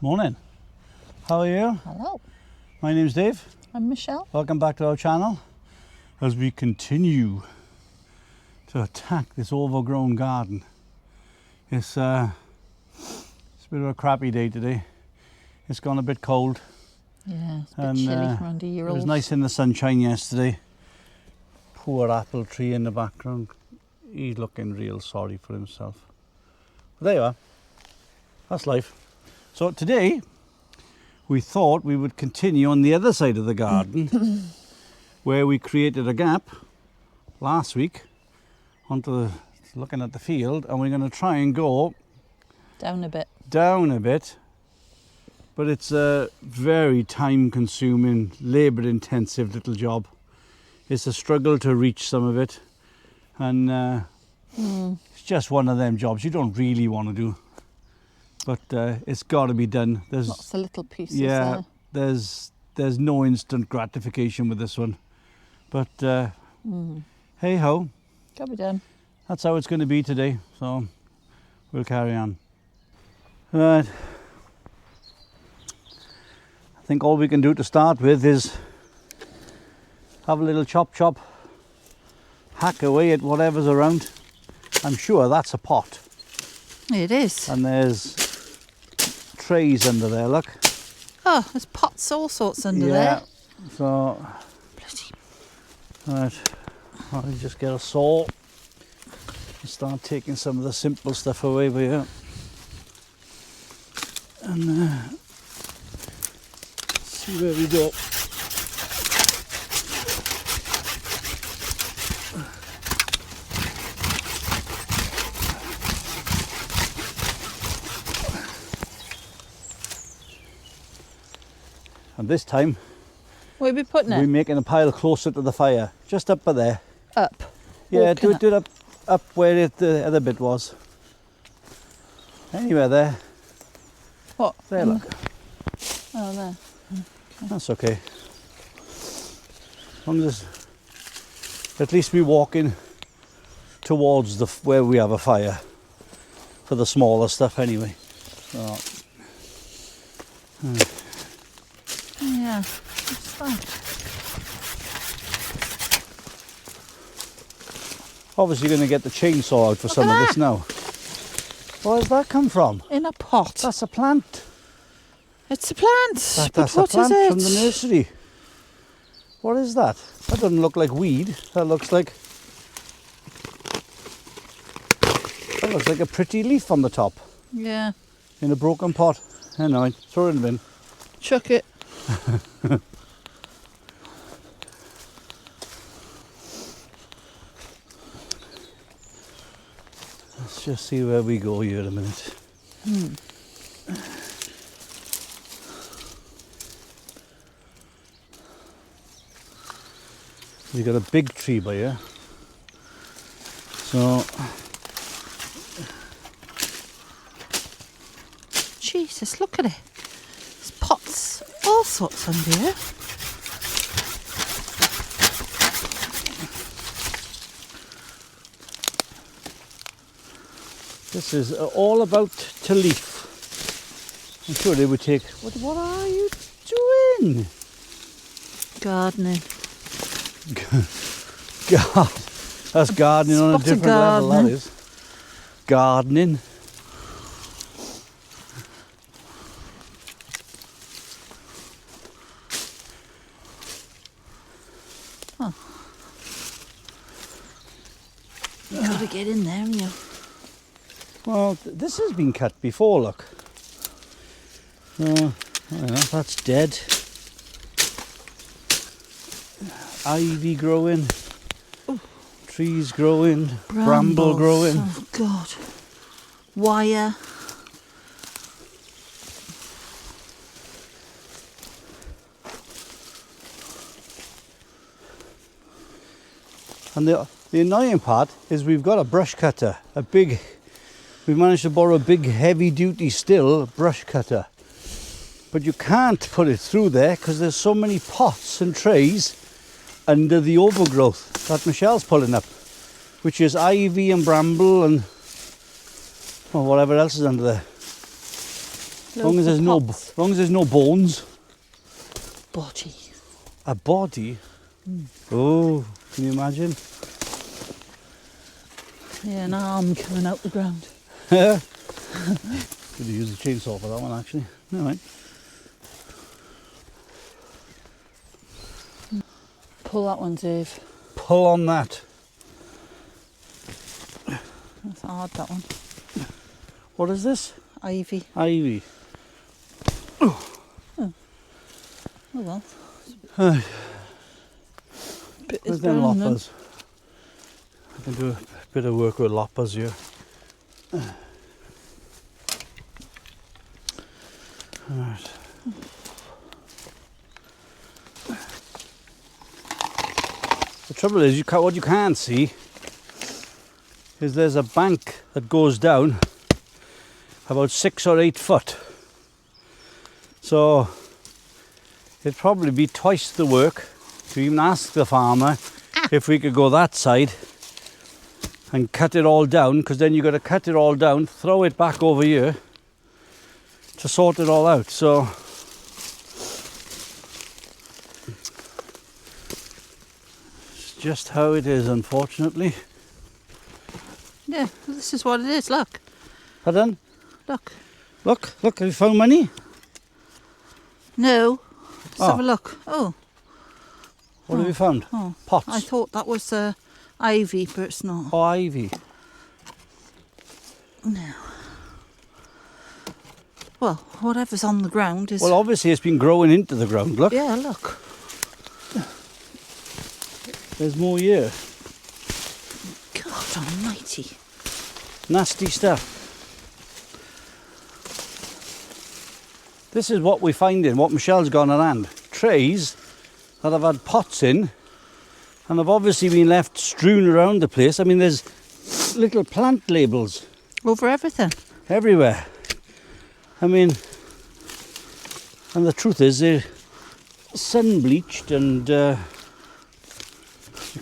Morning. How are you? Hello, My name's Dave. I'm Michelle. Welcome back to our channel as we continue to attack this overgrown garden. It's a bit of a crappy day today. It's gone a bit cold. Yeah, it's a bit chilly around a year It old. was nice in the sunshine yesterday. Poor apple tree in the background. He's looking real sorry for himself. But there you are. That's life. So today we thought we would continue on the other side of the garden where we created a gap last week looking at the field, and we're going to try and go Down a bit. But it's a very time consuming, labour intensive little job. It's a struggle to reach some of it, and it's just one of them jobs you don't really want to do, but it's got to be done. There's Lots of little pieces yeah, there. there's no instant gratification with this one, but hey ho, Got to be done. that's how it's going to be today, so we'll carry on. Right, I think all we can do to start with is have a little chop, hack away at whatever's around. I'm sure that's a pot, It is. and there's trays under there, look. Oh, there's pots, all sorts under there. So Bloody. right, I'll just get a saw and start taking some of the simple stuff away with you. And see where we go. And this time Where are we putting we're it? making a pile closer to the fire, just up by there. Up. Yeah, Walking do it up where the other bit was. Anywhere there. What? There, look. Oh, there. That's okay. As long as at least we're walking towards where we have a fire for the smaller stuff anyway. So, Yeah, that's fine. obviously you're going to get the chainsaw out for some of this now. Where does that come from? In a pot. That's a plant. It's a plant. That's but a what plant is it? from the nursery. What is that? That doesn't look like weed. That looks like a pretty leaf on the top Yeah. in a broken pot. Anyway, throw it in the bin. Chuck it. Let's just see where we go here in a minute. We've got a big tree by here. So, Jesus, look at it. There's pots, all sorts under here. this is all about to leaf. I'm sure they would take. What are you doing? Gardening. God, that's gardening on a Spotted different level, that gardening. is. Gardening. You've got to get in there, haven't you? Well, this has been cut before, look. I don't know, that's dead. Ivy growing. Ooh. Trees growing. Bramble growing. Oh, God. Wire. And the annoying part is we've got a brush cutter, we've managed to borrow a big heavy duty still brush cutter. But you can't put it through there because there's so many pots and trays under the overgrowth that Michelle's pulling up, which is ivy and bramble and whatever else is under there. As long as there's no bones. Body. A body? Oh, can you imagine? Yeah, an arm coming out the ground. Could have used a chainsaw for that one, actually. All right. Pull that one, Dave. Pull on that. That's hard, that one. What is this? Ivy. Ivy. Oh well. Bit Where's is them brown then. loppers? I can do a bit of work with loppers here. Right. The trouble is, what you can't see is there's a bank that goes down about 6 or 8 foot. So it'd probably be twice the work to even ask the farmer if we could go that side and cut it all down, because then you've got to cut it all down, throw it back over here to sort it all out. So it's just how it is, unfortunately. Yeah, well, this is what it is, look. Pardon? Look. Look, have you found money? No. Let's Oh. have a look. Oh. What have you found? Oh. Pots. I thought that was ivy, but it's not. Oh, ivy. No. Well, whatever's on the ground is... Well, obviously it's been growing into the ground, look. yeah, look. There's more here. God almighty. Nasty stuff. This is what we're finding, what Michelle's gone around. Trays that have had pots in and have obviously been left strewn around the place. I mean, there's little plant labels Over everything. everywhere. I mean, and the truth is they're sun bleached and you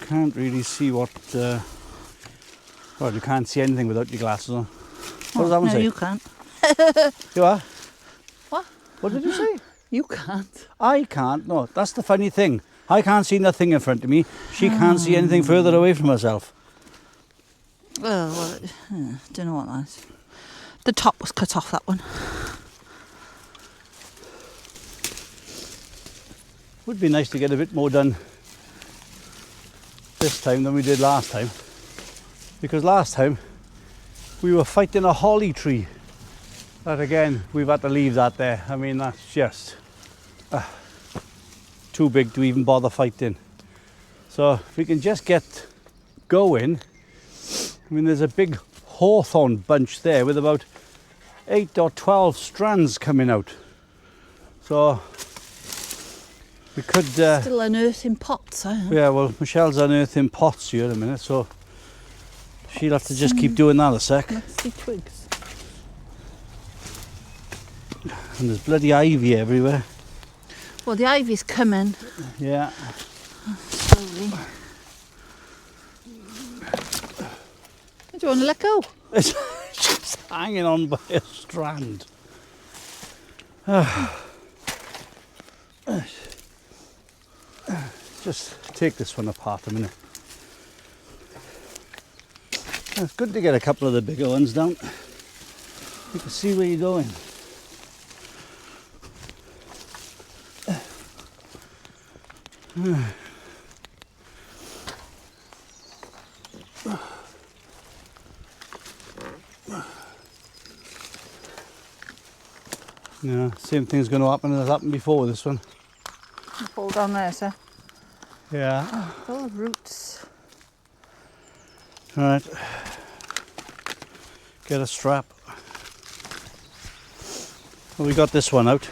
can't really see what, well, you can't see anything without your glasses on. What does that one no, say? you can't. You are? What? What did you say? You can't. I can't, no, that's the funny thing. I can't see nothing in front of me. She can't see anything further away from herself. Oh, well, don't know what that is. The top was cut off, that one. Would be nice to get a bit more done this time than we did last time. Because last time we were fighting a holly tree. That again, we've had to leave that there. I mean, that's just too big to even bother fighting. So if we can just get going, I mean, there's a big hawthorn bunch there with about 8 or 12 strands coming out. So we could... Still unearthing pots, I am. yeah, well, Michelle's unearthing pots here in a minute, so she'll have to just keep doing that a sec. Nasty twigs. And there's bloody ivy everywhere. Well, the ivy's coming Yeah. slowly. Do you want to let go? It's just hanging on by a strand. Just take this one apart a minute. It's good to get a couple of the bigger ones down. You can see where you're going. Yeah, same thing's going to happen as happened before with this one. Hold on there, sir. Yeah. Full of roots. Right. Get a strap. Well, we got this one out.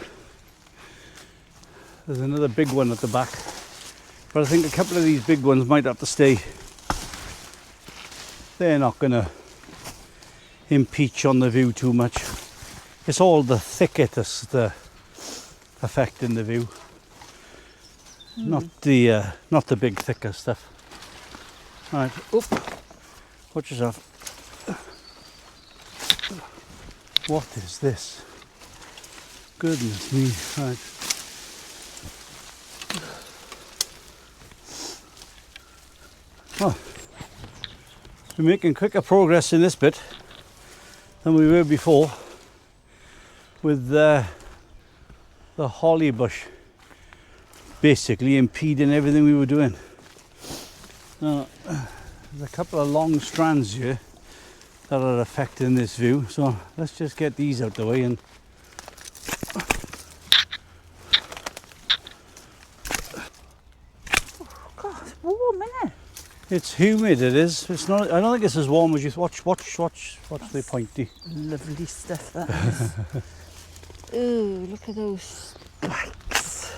There's another big one at the back. But I think a couple of these big ones might have to stay. They're not going to impeach on the view too much. It's all the thicket that's the affecting the view. Not the big thicker stuff. Right, oop. Watch yourself. What is this? Goodness me. Right. Oh, we're making quicker progress in this bit than we were before with the holly bush basically impeding everything we were doing. Now, there's a couple of long strands here that are affecting this view, so let's just get these out the way. And God, it's warm, isn't it? it's humid, it is. It's not. I don't think it's as warm as you. Watch the pointy. Lovely stuff that is. Ooh, look at those spikes.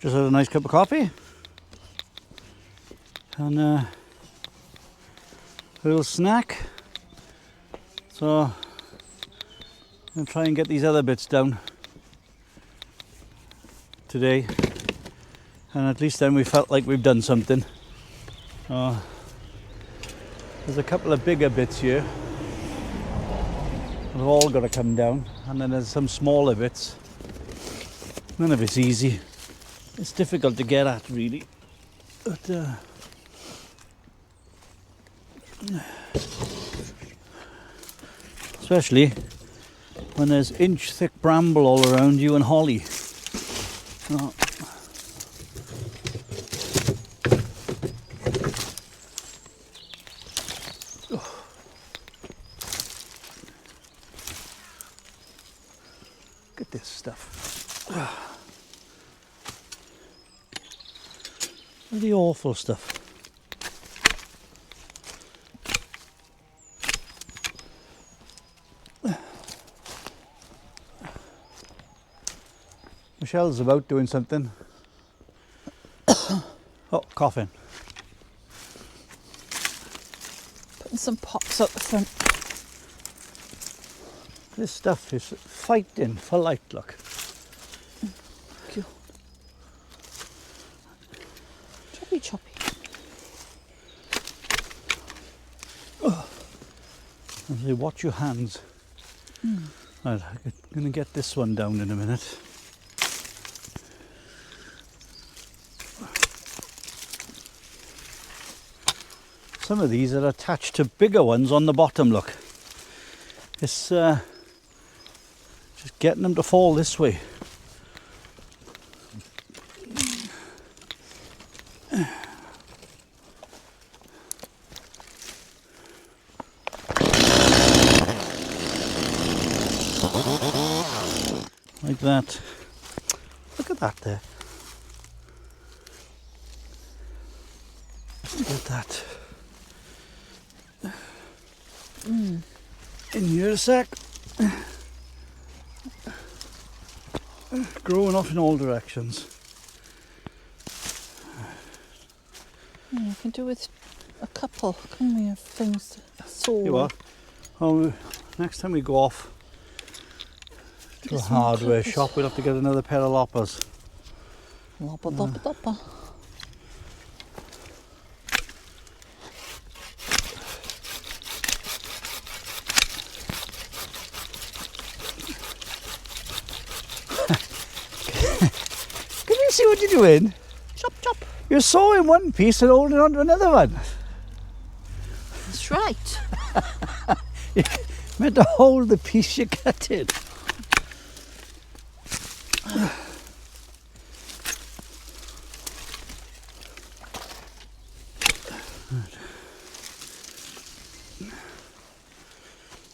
Just had a nice cup of coffee and a little snack. So I'm going to try and get these other bits down today, and at least then we felt like we've done something. There's a couple of bigger bits here. They've all got to come down, and then there's some smaller bits. None of it's easy. It's difficult to get at, really. But especially when there's inch-thick bramble all around you and holly. Oh. Look at this stuff. The awful stuff. Michelle's about doing something. Oh, coughing. Putting some pots up the front. This stuff is fighting for light, look. Cool. Choppy choppy. And say, watch your hands. Right, I'm going to get this one down in a minute. Some of these are attached to bigger ones on the bottom, look. It's just getting them to fall this way. Like that. Look at that there. Look at that. In here a sec. Growing off in all directions. Yeah, you can do with a couple, can we, of things to saw? You are. Oh, next time we go off to a hardware shop, we'll have to get another pair of loppers. Lopper, lopper, lopper. Can you see what you're doing? Chop, chop. You're sawing one piece and holding on to another one. That's right. You're meant to hold the piece you cut in.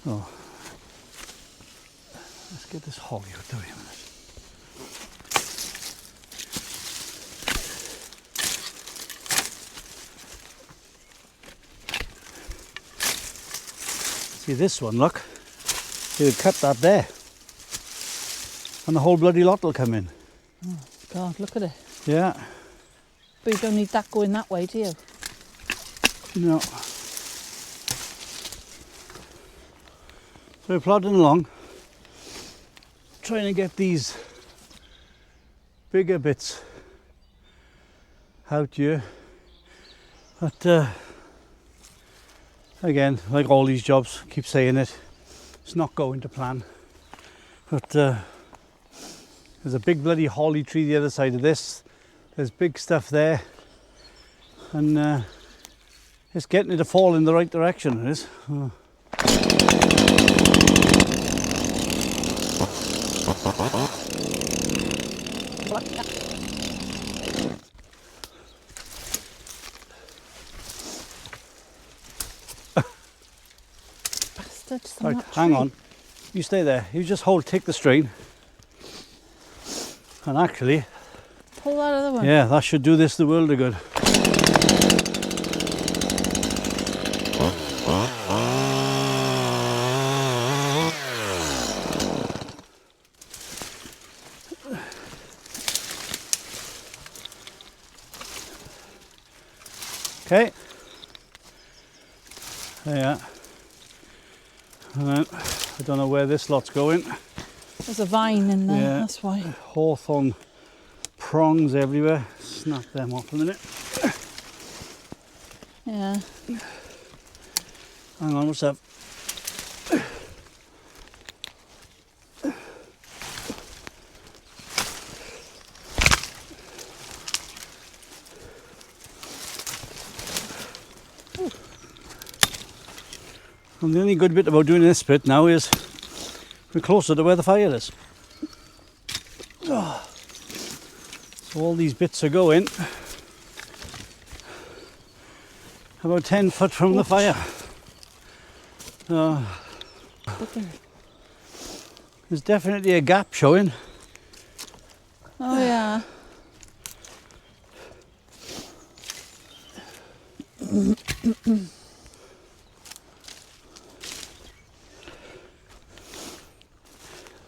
Oh, let's get this holly out the way a minute. See this one, look. You cut that there. And the whole bloody lot will come in. Oh, God, look at it. Yeah. But you don't need that going that way, do you? No. So we're plodding along, trying to get these bigger bits out here. But again, like all these jobs, keep saying it, it's not going to plan. But there's a big bloody holly tree the other side of this. There's big stuff there. And it's getting it to fall in the right direction, it is. Bastards, Right, that hang tree. on. You stay there. You just take the strain. And actually, Pull that other one. yeah, that should do this the world of good. Okay. There. And then, I don't know where this lot's going. There's a vine in there, Yeah. that's why. Hawthorn prongs everywhere. Snap them off a minute. Yeah. Hang on, what's up? And the only good bit about doing this bit now is we're closer to where the fire is. Oh. So all these bits are going about 10 foot from the fire. There's definitely a gap showing. Oh yeah.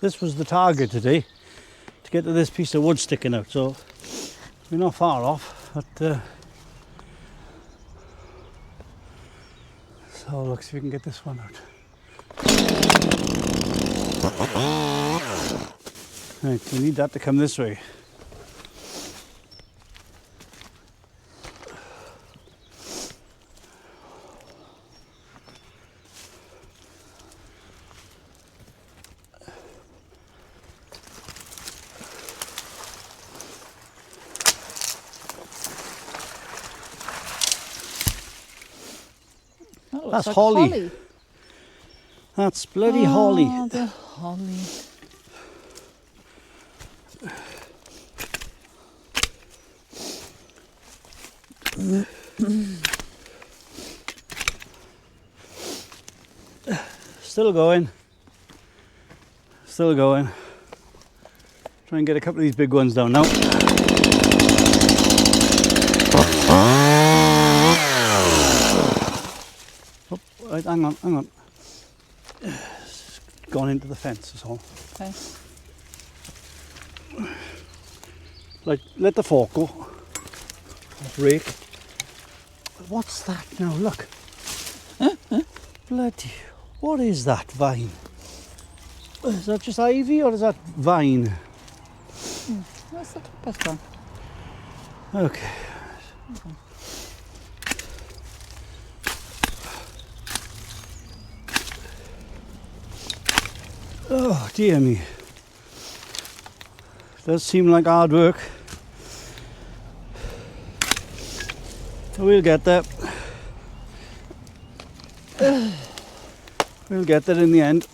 This was the target today, to get to this piece of wood sticking out, so we're not far off, but so look, see if we can get this one out. Right, we need that to come this way. That looks That's like holly. That's bloody holly. Oh, the holly. Still going. Still going. Try and get a couple of these big ones down now. Oh, right, hang on. It's gone into the fence, that's all. Okay. Like, let the fork go. Rake. What's that now? Look. Bloody. What is that vine? Is that just ivy or is that vine? Where's the top gone? Okay. Oh dear me. Does seem like hard work. We'll get there. We'll get there in the end.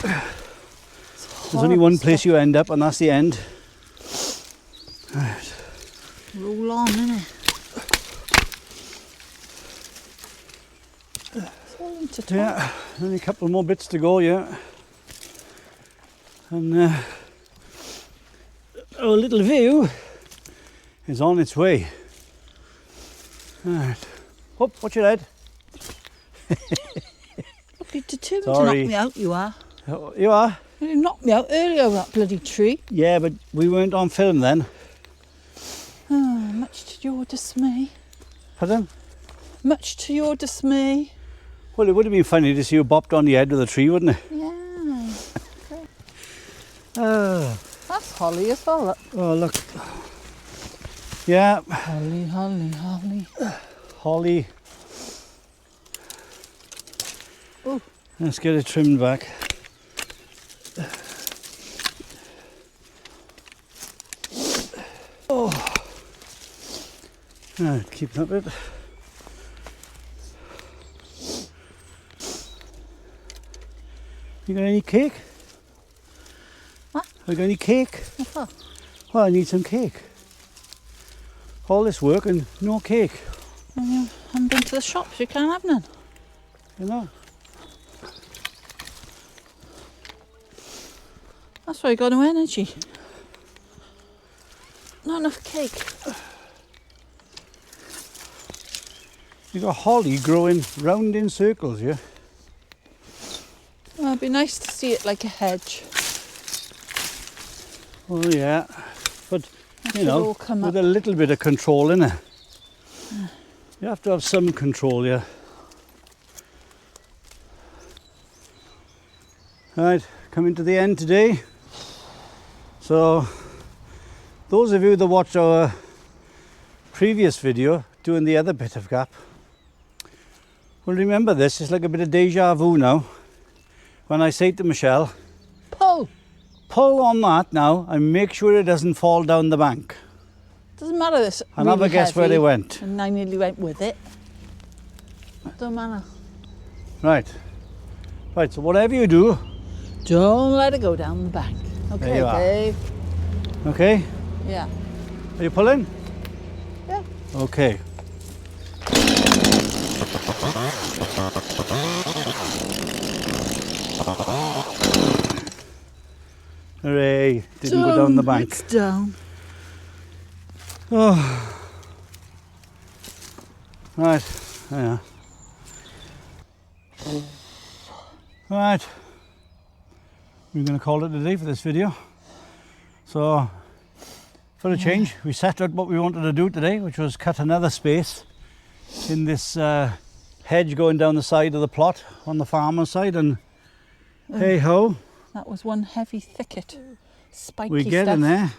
There's only one place you end up, and that's the end. Right. Roll on, innit? It's all intertwined. Yeah, only a couple more bits to go, yeah. And our little view is on its way. Right. Oh, watch your head. You're determined Sorry. to knock me out, you are. Oh, you are? You knocked me out earlier with that bloody tree. Yeah, but we weren't on film then. Oh, much to your dismay. Pardon? Much to your dismay. Well, it would have been funny to see you bopped on the head with a tree, wouldn't it? Yeah. Oh, That's holly as well, look. oh look. Yeah, Holly, holly, holly. holly. Oh. Let's get it trimmed back. Right, keep that bit. You got any cake? What? Have you got any cake? What for? Well, I need some cake. All this work and no cake. Well, you haven't been to the shops, you can't have none. You know? That's why you got no energy. Not enough cake. You got holly growing round in circles, yeah? Well, it'd be nice to see it like a hedge. Oh yeah, but That you should know, all come with up. a little bit of control in it. You have to have some control, yeah. Right, coming to the end today. So, those of you that watched our previous video doing the other bit of gap will remember this. It's like a bit of deja vu now. When I say to Michelle, Pull! pull on that now and make sure it doesn't fall down the bank. Doesn't matter this. And have a guess where they went. And I nearly went with it. Don't matter. Right. Right, so whatever you do, Don't let it go down the bank. Okay, There you are. Dave. okay? Yeah. Are you pulling? Yeah. Okay. Hooray, didn't go down the bank. It's down. Oh. Right, yeah. Right. We're going to call it a day for this video. So, for a change, we set out what we wanted to do today, which was cut another space in this hedge going down the side of the plot on the farmer's side, and hey ho, That was one heavy thicket. Spiky we get stuff. in there.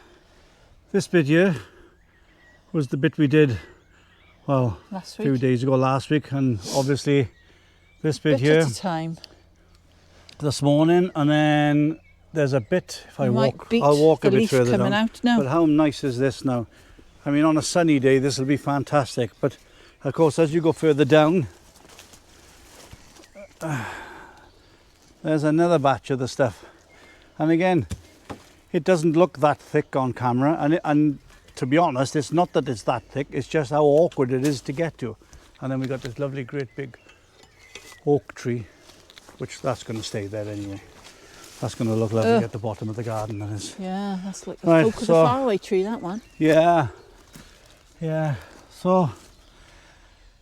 This bit here was the bit we did, well, Last a few week. days ago last week, and obviously this bit Bit here at a time. this morning, and then there's a bit, if I You might walk, beat I'll walk the a bit leaf further coming down. out now. But how nice is this now? I mean, on a sunny day this will be fantastic, but of course as you go further down, there's another batch of the stuff. And again, it doesn't look that thick on camera, and to be honest, it's not that it's that thick, it's just how awkward it is to get to. And then we got this lovely great big oak tree, which that's going to stay there anyway. That's going to look lovely at the bottom of the garden, that is. Yeah, that's like the Right, oak of the so- faraway tree, that one. Yeah, yeah. So,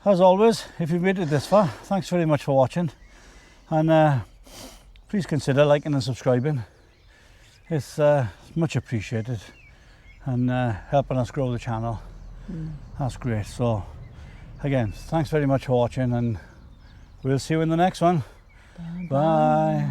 as always, if you've made it this far, thanks very much for watching, and please consider liking and subscribing. It's much appreciated, and helping us grow the channel. That's great. So, again, thanks very much for watching, and we'll see you in the next one. Bye.